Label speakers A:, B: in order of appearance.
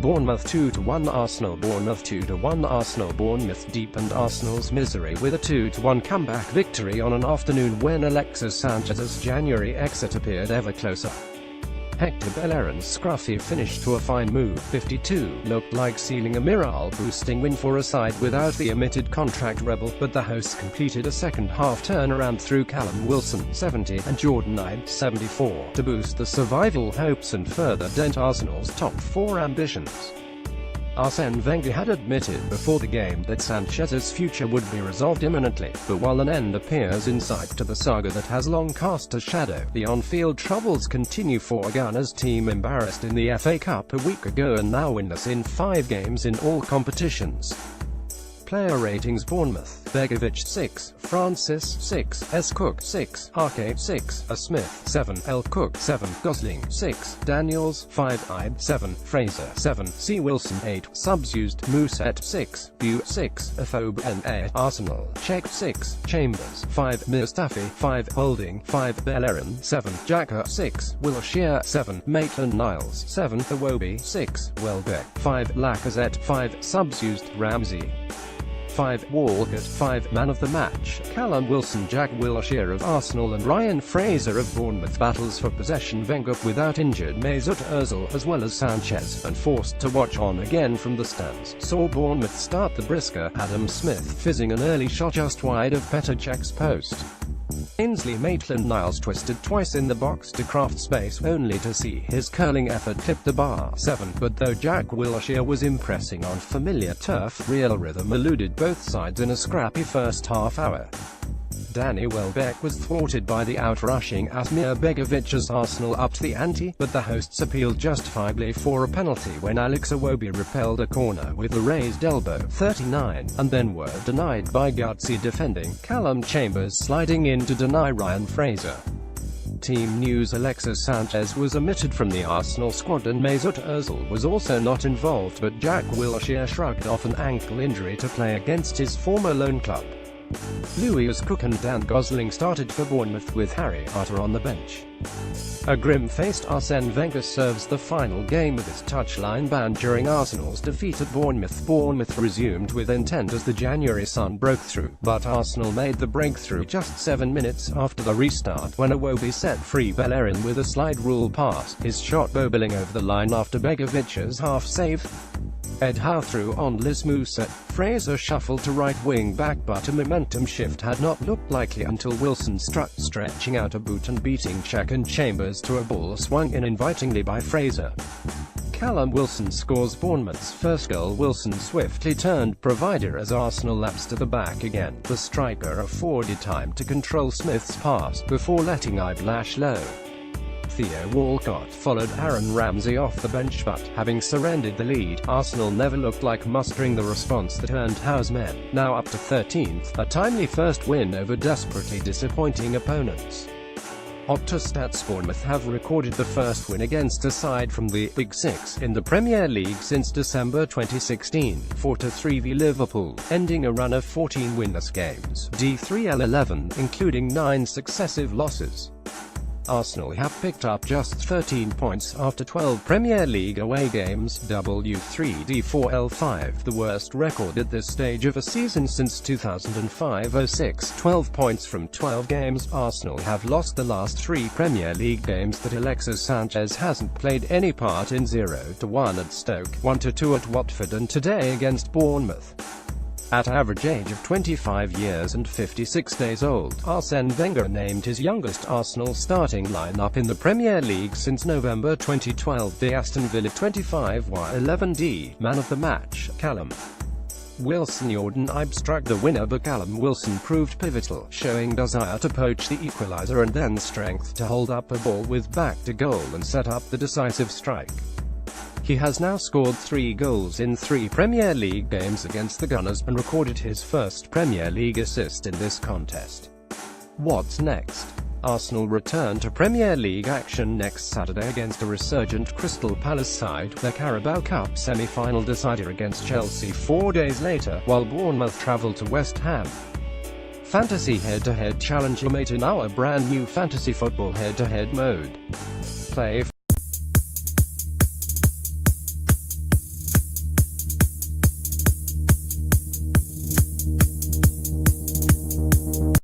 A: Bournemouth 2-1 Arsenal. Bournemouth 2-1 Arsenal. Bournemouth deepened Arsenal's misery with a 2-1 comeback victory on an afternoon when Alexis Sanchez's January exit appeared ever closer. Hector Bellerin's scruffy finish to a fine move 52 looked like sealing a morale-boosting win for a side without the omitted contract rebel, but the hosts completed a second-half turnaround through Callum Wilson 70 and Jordon Ibe 74 to boost the survival hopes and further dent Arsenal's top four ambitions. Arsene Wenger had admitted before the game that Sanchez's future would be resolved imminently, but while an end appears in sight to the saga that has long cast a shadow, the on-field troubles continue for Ghana's team, embarrassed in the FA Cup a week ago and now winless in 5 games in all competitions. Player ratings: Bournemouth, Begovic 6, Francis 6, S. Cook 6, Arke 6, A. Smith 7, L. Cook 7, Gosling 6, Daniels 5, Ibe 7, Fraser 7, C. Wilson 8, subs used: Mousset 6, Bu 6, Afobe N.A. Arsenal, Czech 6, Chambers 5, Mustafi 5, Holding 5, Bellerin 7, Xhaka 6, Wilshere 7, Maitland-Niles 7, Iwobi 6, Welbeck 5, Lacazette 5, subs used: Ramsey 5, Walcott 5, man of the match, Callum Wilson, Jack Wilshere of Arsenal and Ryan Fraser of Bournemouth. Battles for possession: Wenger without injured Mesut Ozil as well as Sanchez, and forced to watch on again from the stands, saw Bournemouth start the brisker Adam Smith fizzing an early shot just wide of Petr Cech's post. Ainsley Maitland-Niles twisted twice in the box to craft space, only to see his curling effort clip the bar 7, but though Jack Wilshere was impressing on familiar turf, real rhythm eluded both sides in a scrappy first half hour. Danny Welbeck was thwarted by the outrushing Asmir Begovic as Arsenal upped the ante, but the hosts appealed justifiably for a penalty when Alex Iwobi repelled a corner with a raised elbow 39, and then were denied by gutsy defending Callum Chambers sliding in to deny Ryan Fraser. Team news: Alexis Sanchez was omitted from the Arsenal squad and Mesut Ozil was also not involved, but Jack Wilshere shrugged off an ankle injury to play against his former loan club. Lewis Cook and Dan Gosling started for Bournemouth with Harry Arter on the bench. A grim-faced Arsene Wenger serves the final game with his touchline ban during Arsenal's defeat at Bournemouth. Bournemouth resumed with intent as the January sun broke through, but Arsenal made the breakthrough just 7 minutes after the restart when Iwobi set free Bellerin with a slide rule pass, his shot bobbling over the line after Begovic's half-save. Ed Howe threw on Liz Mousset. Fraser shuffled to right wing back, but a momentum shift had not looked likely until Wilson struck, stretching out a boot and beating Cech and Chambers to a ball swung in invitingly by Fraser. Callum Wilson scores Bournemouth's first goal. Wilson swiftly turned provider as Arsenal lapsed to the back again. The striker afforded time to control Smith's pass, before letting Ibe lash low. Theo Walcott followed Aaron Ramsey off the bench, but, having surrendered the lead, Arsenal never looked like mustering the response that earned Howe's men, now up to 13th, a timely first win over desperately disappointing opponents. Opta-Stats: Bournemouth have recorded the first win against a side from the Big Six in the Premier League since December 2016, 4-3 v Liverpool, ending a run of 14 winless games, D3L11, including 9 successive losses. Arsenal have picked up just 13 points after 12 Premier League away games, W3D4L5, the worst record at this stage of a season since 2005-06. 12 points from 12 games. Arsenal have lost the last 3 Premier League games that Alexis Sanchez hasn't played any part in: 0-1 at Stoke, 1-2 at Watford, and today against Bournemouth. At average age of 25 years and 56 days old, Arsene Wenger named his youngest Arsenal starting lineup in the Premier League since November 2012. The Aston Villa 25y11D man of the match, Callum Wilson. Jordon Ibe struck the winner, but Callum Wilson proved pivotal, showing desire to poach the equaliser and then strength to hold up a ball with back to goal and set up the decisive strike. He has now scored 3 goals in 3 Premier League games against the Gunners, and recorded his first Premier League assist in this contest. What's next? Arsenal return to Premier League action next Saturday against a resurgent Crystal Palace side, their Carabao Cup semi-final decider against Chelsea 4 days later, while Bournemouth travel to West Ham. Fantasy head-to-head challenge. Mate in our brand new fantasy football head-to-head mode. Play